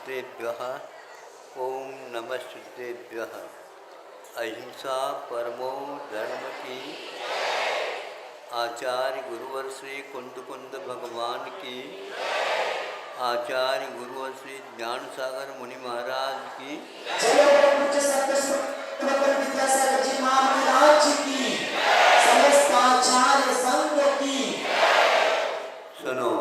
नमस्तुतेभ्यः। ओम नमस्तुतेभ्यः। अहिंसा परमो धर्म की। आचार्य गुरुवर श्री कुंद भगवान की। आचार्य गुरुवर श्री ज्ञान सागर मुनि महाराज की। सुनो,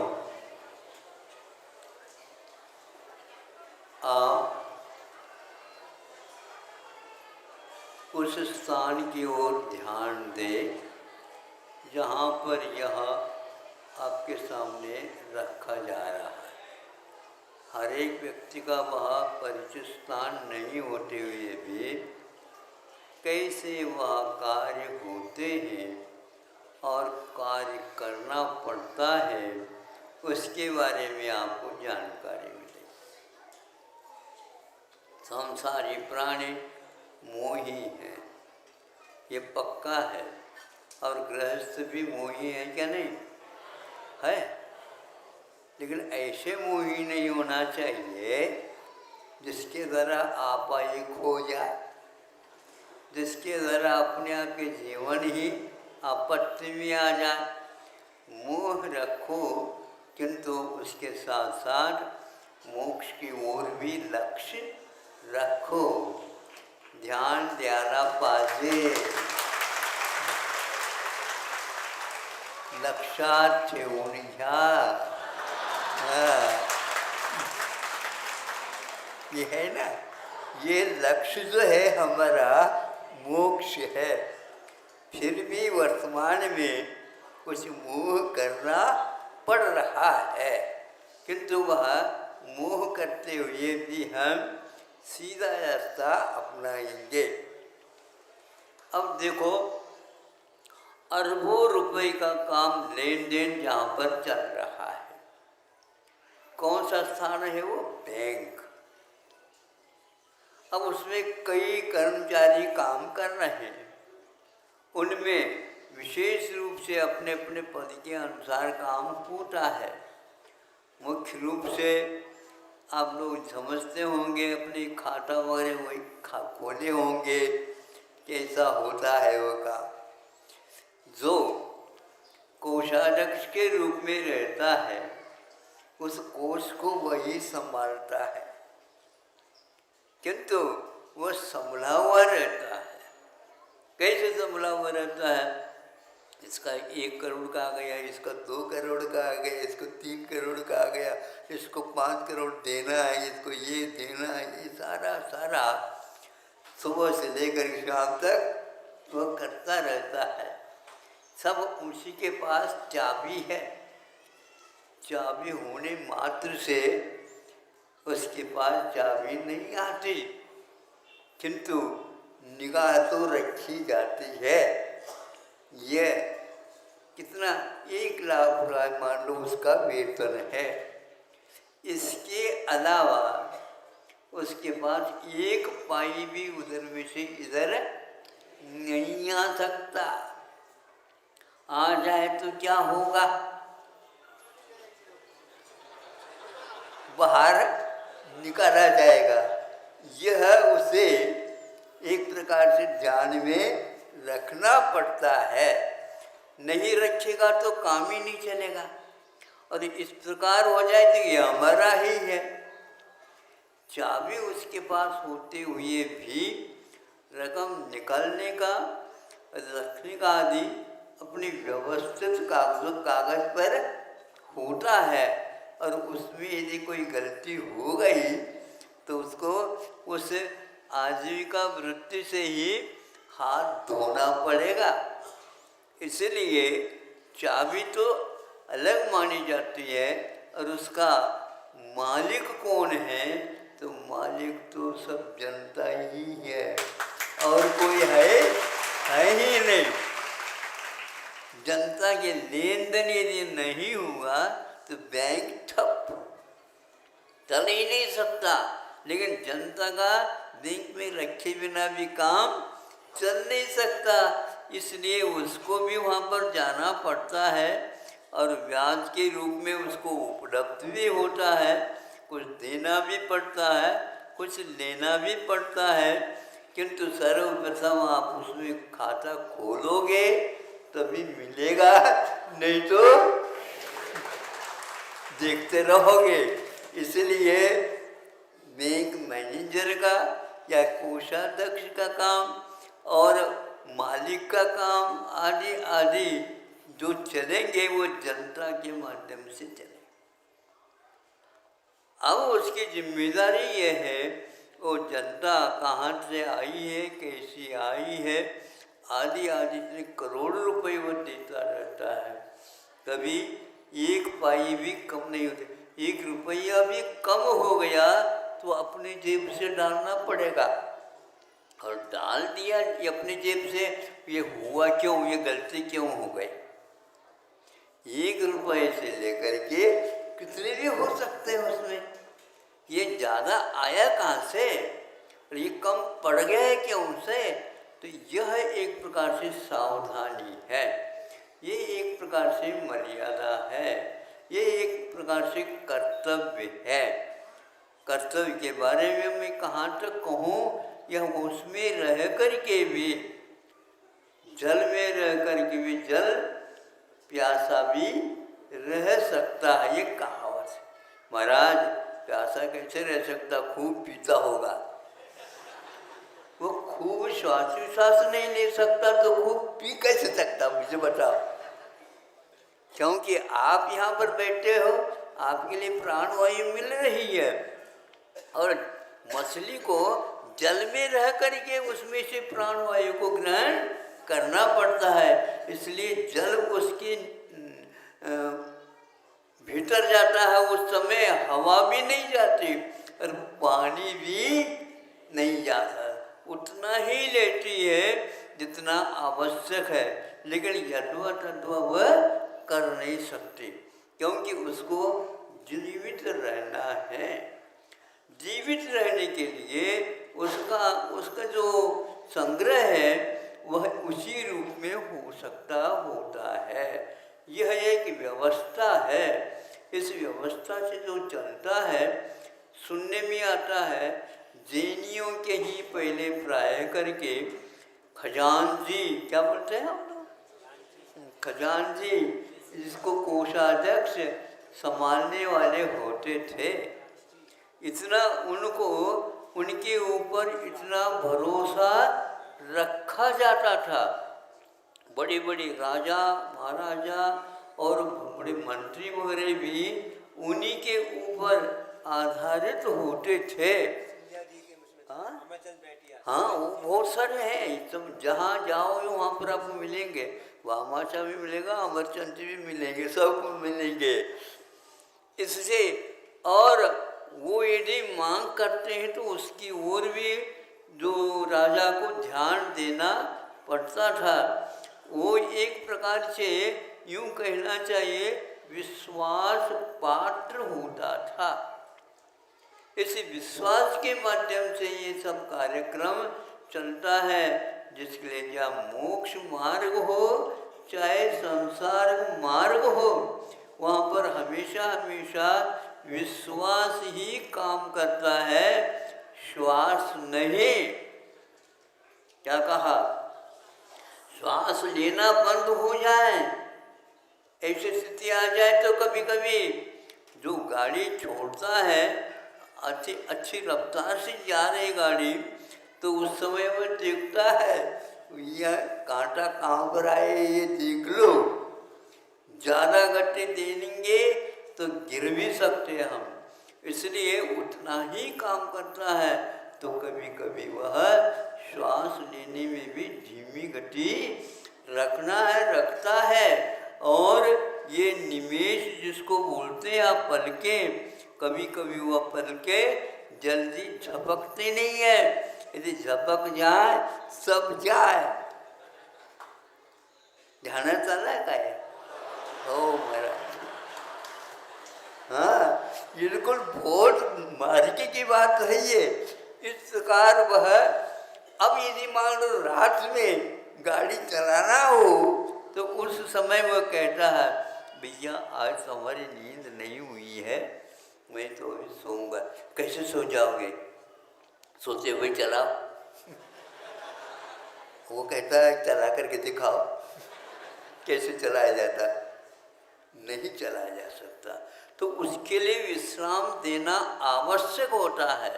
आप उस स्थान की ओर ध्यान दें जहाँ पर यह आपके सामने रखा जा रहा है। हर एक व्यक्ति का वह परिचित स्थान नहीं होते हुए भी कैसे वह कार्य होते हैं और कार्य करना पड़ता है, उसके बारे में आपको जानकारी मिलेगी। संसारी प्राणी मोही हैं, ये पक्का है। और गृहस्थ भी मोही है क्या? नहीं है। लेकिन ऐसे मोही नहीं होना चाहिए जिसके द्वारा आपा ही खो जाए, जिसके द्वारा अपने आप के जीवन ही आपत्ति में आ जाए। मोह रखो, किंतु उसके साथ साथ मोक्ष की ओर भी लक्ष्य रखो। ध्यान द्याला पाहिजे, लक्षात ठेवून घ्या। ये है ना, ये लक्ष्य जो है हमारा मोक्ष है। फिर भी वर्तमान में कुछ मोह करना पड़ रहा है, किंतु वह मोह करते हुए भी हम सीधा रास्ता अपनाएंगे। अब देखो, अरबों रुपए का काम लेन देन जहाँ पर चल रहा है, कौन सा स्थान है वो? बैंक। अब उसमें कई कर्मचारी काम कर रहे हैं, उनमें विशेष रूप से अपने अपने पद के अनुसार काम होता है। मुख्य रूप से आप लोग समझते होंगे, अपनी खाता वगैरह वही खोले होंगे, कैसा होता है वो काम। जो कोषाध्यक्ष के रूप में रहता है, उस कोष को वही संभालता है, किंतु वो संभला हुआ रहता है। कैसे संभला हुआ रहता है? इसका 1 करोड़ का आ गया, इसका 2 करोड़ का आ गया, इसको 3 करोड़ का आ गया, इसको 5 करोड़ देना है, इसको ये देना है, ये सारा सुबह से लेकर शाम तक वो करता रहता है। सब उसी के पास चाबी है। चाबी होने मात्र से उसके पास चाबी नहीं आती, किंतु निगाह तो रखी जाती है। ये कितना? 1 लाख रुपये मान लो उसका वेतन है। इसके अलावा उसके पास 1 पाई भी उधर में से इधर नहीं आ सकता। आ जाए तो क्या होगा? बाहर निकाला जाएगा। यह उसे एक प्रकार से ध्यान में रखना पड़ता है। नहीं रखेगा तो काम ही नहीं चलेगा। और इस प्रकार हो जाए तो ये हमारा ही है। चाबी उसके पास होते हुए भी रकम निकालने का, रखने का आदि अपनी व्यवस्थित कागज पर होता है। और उसमें यदि कोई गलती हो गई तो उसको उस आजीविका वृत्ति से ही हाथ धोना पड़ेगा। इसलिए चाबी तो अलग मानी जाती है, और उसका मालिक कौन है? तो मालिक तो सब जनता ही है, और कोई है ही नहीं। जनता के लेन देन यदि नहीं हुआ तो बैंक ठप, चल ही नहीं सकता। लेकिन जनता का बैंक में रखे बिना भी काम चल नहीं सकता, इसलिए उसको भी वहाँ पर जाना पड़ता है, और ब्याज के रूप में उसको उपलब्ध भी होता है। कुछ देना देना भी पड़ता है, कुछ लेना भी पड़ता है, किंतु सर्वप्रथम आप उसमें खाता खोलोगे तभी मिलेगा, नहीं तो देखते रहोगे। इसलिए बैंक मैनेजर का या कोषाध्यक्ष का काम और मालिक का काम आदि आदि जो चलेंगे वो जनता के माध्यम से चलेंगे। अब उसकी जिम्मेदारी ये है वो जनता कहाँ से आई है, कैसी आई है, आदि आदि से करोड़ों रुपए वो देता रहता है। कभी एक पाई भी कम नहीं होती, एक रुपया भी कम हो गया तो अपने जेब से डालना पड़ेगा, और डाल दिया ये अपने जेब से, ये हुआ क्यों, ये गलती क्यों हो गई। 1 रुपये से लेकर के कितने भी हो सकते हैं उसमें, ये ज़्यादा आया कहाँ से और ये कम पड़ गया है क्यों से। तो यह एक प्रकार से सावधानी है, ये एक प्रकार से मर्यादा है, ये एक प्रकार से कर्तव्य है। कर्तव्य के बारे में मैं कहाँ तक कहूँ, यह उसमें रह कर के भी, जल में रह कर के भी जल प्यासा भी रह सकता है, ये कहावत है। महाराज प्यासा कैसे रह सकता, खूब पीता होगा, वो खूब श्वास नहीं ले सकता तो खूब पी कैसे सकता, मुझे बताओ। क्योंकि आप यहाँ पर बैठे हो, आपके लिए प्राणवायु मिल रही है, और मछली को जल में रह करके उसमें से प्राणवायु को ग्रहण करना पड़ता है, इसलिए जल उसके भीतर जाता है, उस समय हवा भी नहीं जाती और पानी भी नहीं जाता, उतना ही लेती है जितना आवश्यक है, लेकिन यथवा तथवा वह कर नहीं सकती, क्योंकि उसको जीवित रहना है। जीवित रहने के लिए उसका जो संग्रह है वह उसी रूप में हो सकता होता है। यह एक व्यवस्था है, इस व्यवस्था से जो चलता है, सुनने में आता है जैनियों के ही पहले प्राय करके खजानजी, क्या बोलते हैं हम लोग, खजानजी, जिसको कोषाध्यक्ष संभालने वाले होते थे, इतना उनको उनके ऊपर इतना भरोसा रखा जाता था। बड़े बड़े राजा महाराजा और बड़े मंत्री वगैरह भी उन्हीं के ऊपर आधारित होते थे। हाँ, वो बहुत सारे हैं, तुम जहाँ जाओ वहाँ पर आपको मिलेंगे, वामाचा भी मिलेगा, अमरचंद भी मिलेंगे, सबको मिलेंगे। इससे और वो यदि मांग करते हैं तो उसकी ओर भी जो राजा को ध्यान देना पड़ता था, वो एक प्रकार से यूँ कहना चाहिए विश्वास पात्र होता था। इस विश्वास के माध्यम से ये सब कार्यक्रम चलता है, जिसके लिए या मोक्ष मार्ग हो चाहे संसार मार्ग हो, वहाँ पर हमेशा हमेशा विश्वास ही काम करता है, श्वास नहीं। क्या कहा, श्वास लेना बंद हो जाए, ऐसी स्थिति आ जाए तो कभी कभी जो गाड़ी छोड़ता है, अच्छी रफ्तार से जा रही गाड़ी, तो उस समय वो देखता है यह कांटा कहाँ पर आए, ये देख लो, ज़्यादा गति दे देंगे तो गिर भी सकते हैं हम, इसलिए उतना ही काम करता है। तो कभी कभी वह श्वास लेने में भी धीमी गति रखता है, और ये निमेष जिसको बोलते हैं आप पलकें, कभी कभी वह पलकें जल्दी झपकते नहीं है, यदि झपक जाए सब जाए। ध्यान चला है ओ महाराज, हाँ बिल्कुल बहुत मार्के की बात है ये। इस प्रकार वह, अब यदि मान लो रात में गाड़ी चलाना हो तो उस समय वह कहता है भैया आज तो हमारी नींद नहीं हुई है, मैं तो अभी सोऊंगा। कैसे सो जाओगे? सोते हुए चलाओ। वो कहता है चला करके दिखाओ। कैसे चलाया जाता? नहीं चलाया जा सकता। तो उसके लिए विश्राम देना आवश्यक होता है।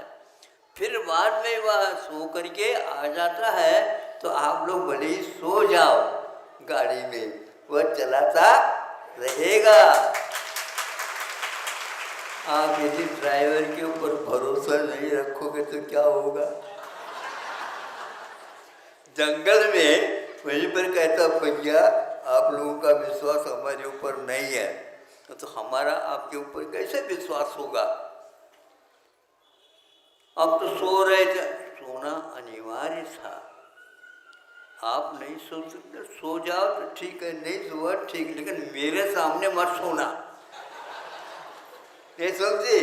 फिर बाद में वह सो करके आ जाता है तो आप लोग भले ही सो जाओ गाड़ी में, वह चलाता रहेगा। आप यदि ड्राइवर के ऊपर भरोसा नहीं रखोगे तो क्या होगा? जंगल में वहीं पर कहता भैया आप लोगों का विश्वास हमारे ऊपर नहीं है, तो हमारा आपके ऊपर कैसे विश्वास होगा? अब तो सो रहे थे, सोना अनिवार्य था। आप नहीं सो सकते, सो जाओ तो ठीक है, नहीं सोआ ठीक, लेकिन मेरे सामने मत सोना। ये समझे?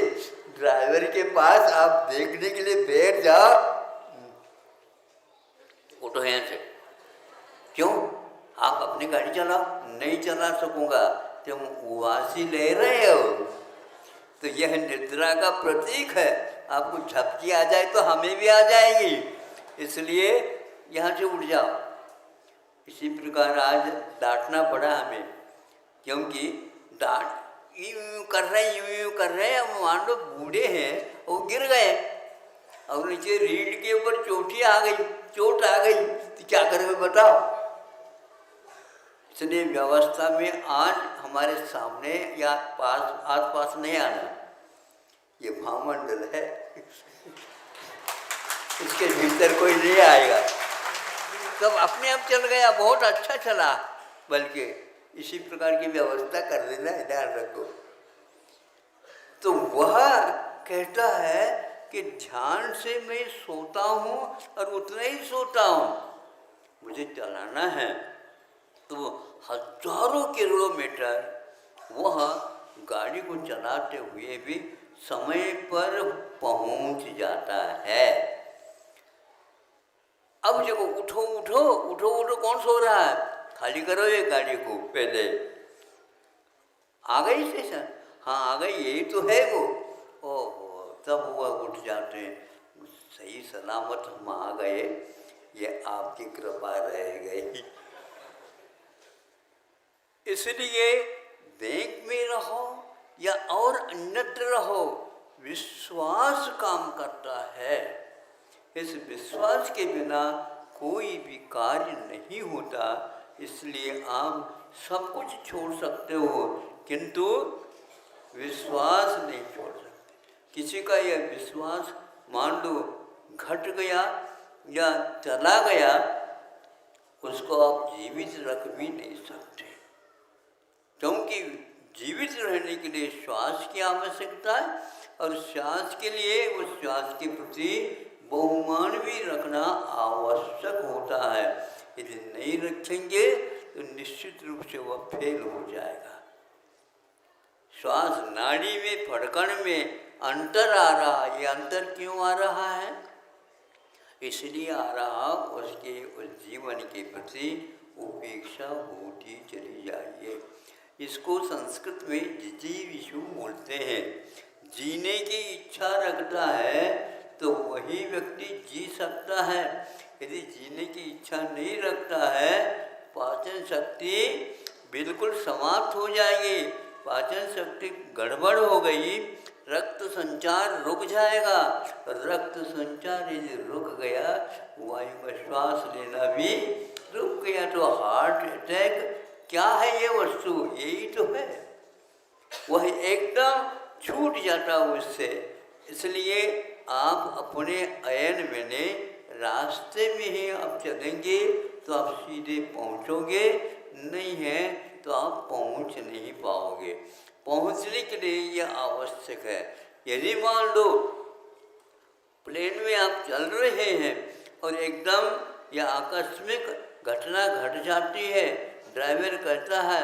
ड्राइवर के पास आप देखने के लिए बैठ जाओ, उठो यहाँ से। क्यों? आप अपनी गाड़ी चलाओ। नहीं चला सकूंगा, तुम उवासी ले रहे हो। तो यह निद्रा का प्रतीक है। आपको झपकी आ जाए तो हमें भी आ जाएगी, इसलिए यहाँ से उठ जाओ। इसी प्रकार आज डांटना पड़ा हमें, क्योंकि डांट यूं कर रहे हैं, यूं कर रहे हैं। अब मान लो बूढ़े हैं, वो गिर गए और नीचे रीढ़ के ऊपर चोट आ गई तो क्या करेंगे बताओ? इसलिए व्यवस्था में आज हमारे सामने या आस पास नहीं आना। ये भावमंडल है, इसके भीतर कोई नहीं आएगा। तब अपने आप चल गया, बहुत अच्छा चला। बल्कि इसी प्रकार की व्यवस्था कर लेना, ध्यान रखो। तो वह कहता है कि ध्यान से मैं सोता हूँ और उतना ही सोता हूँ। मुझे चलाना है तो हजारों किलोमीटर वह गाड़ी को चलाते हुए भी समय पर पहुँच जाता है। अब देखो, उठो उठो उठो उठो, कौन सो रहा है? खाली करो ये गाड़ी को। पहले आ गई स्टेशन, हाँ आ गई, यही तो है वो। ओहो, तब वह उठ जाते हैं। सही सलामत हम आ गए, ये आपकी कृपा रह गई। इसलिए बैंक में रहो या और अन्यत्र रहो, विश्वास काम करता है। इस विश्वास के बिना कोई भी कार्य नहीं होता। इसलिए आप सब कुछ छोड़ सकते हो, किंतु विश्वास नहीं छोड़ सकते। किसी का यह विश्वास मान लो घट गया या चला गया, उसको आप जीवित रख भी नहीं सकते, क्योंकि जीवित रहने के लिए श्वास की आवश्यकता है और श्वास के लिए उस श्वास के प्रति बहुमान भी रखना आवश्यक होता है। यदि नहीं रखेंगे तो निश्चित रूप से वह फेल हो जाएगा। श्वास नाड़ी में फड़कन में अंतर आ रहा है। ये अंतर क्यों आ रहा है? इसलिए आ रहा उसके उस जीवन के प्रति उपेक्षा होती चली जाइए। इसको संस्कृत में जिजीविषु बोलते हैं। जीने की इच्छा रखता है तो वही व्यक्ति जी सकता है। यदि जीने की इच्छा नहीं रखता है, पाचन शक्ति बिल्कुल समाप्त हो जाएगी। पाचन शक्ति गड़बड़ हो गई, रक्त संचार रुक जाएगा। रक्त संचार यदि रुक गया, वायु का श्वास लेना भी रुक गया, तो हार्ट अटैक क्या है ये वस्तु? यही तो है। वह एकदम छूट जाता उससे। इसलिए आप अपने अयन में रास्ते में ही आप चलेंगे तो आप सीधे पहुंचोगे, नहीं है तो आप पहुंच नहीं पाओगे। पहुंचने के लिए यह आवश्यक है। यदि मान लो प्लेन में आप चल रहे हैं और एकदम यह आकस्मिक घटना घट जाती है, ड्राइवर कहता है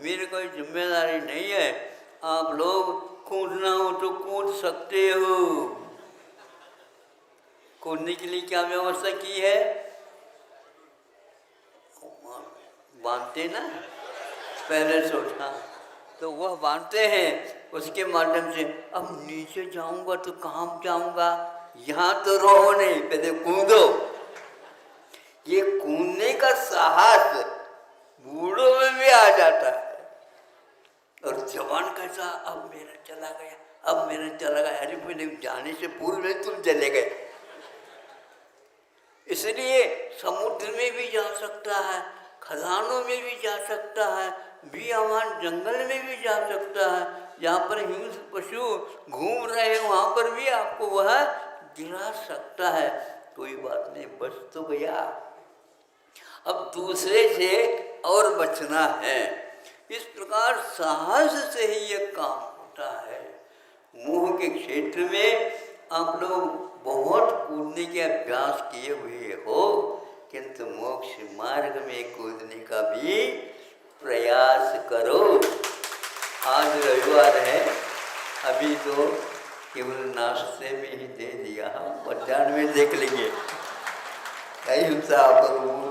मेरी कोई जिम्मेदारी नहीं है, आप लोग कूदना हो तो कूद सकते हो। कूदने के लिए क्या व्यवस्था की है? बांधते ना पहले सोचना, तो वह बांधते हैं उसके माध्यम से अब नीचे जाऊंगा तो कहाँ जाऊंगा, यहाँ तो रहो नहीं, पहले कूदो। ये कूदने का साहस बूढ़ों में भी आ जाता है। और जवान कैसा, अब मेरा चला गया, अब मेरा चला गया, अरे पहले जाने से पूर्व में तुम चले गए। इसलिए समुद्र में भी जा सकता है, खदानों में भी जा सकता है, बियावान जंगल में भी जा सकता है, जहाँ पर हिंस्र पशु घूम रहे हैं वहाँ पर भी आपको वह गिरा सकता है। कोई बात नहीं, बच तो गया। अब दूसरे से और बचना है। इस प्रकार साहस से ही यह काम होता है। मोह के क्षेत्र में आप लोग बहुत कूदने के अभ्यास किए हुए हो, किंतु मोक्ष मार्ग में कूदने का भी प्रयास करो। आज रविवार है, अभी तो केवल नाश्ते में ही दे दिया, मध्याह्न में देख लेंगे। कहीं हिंसा करो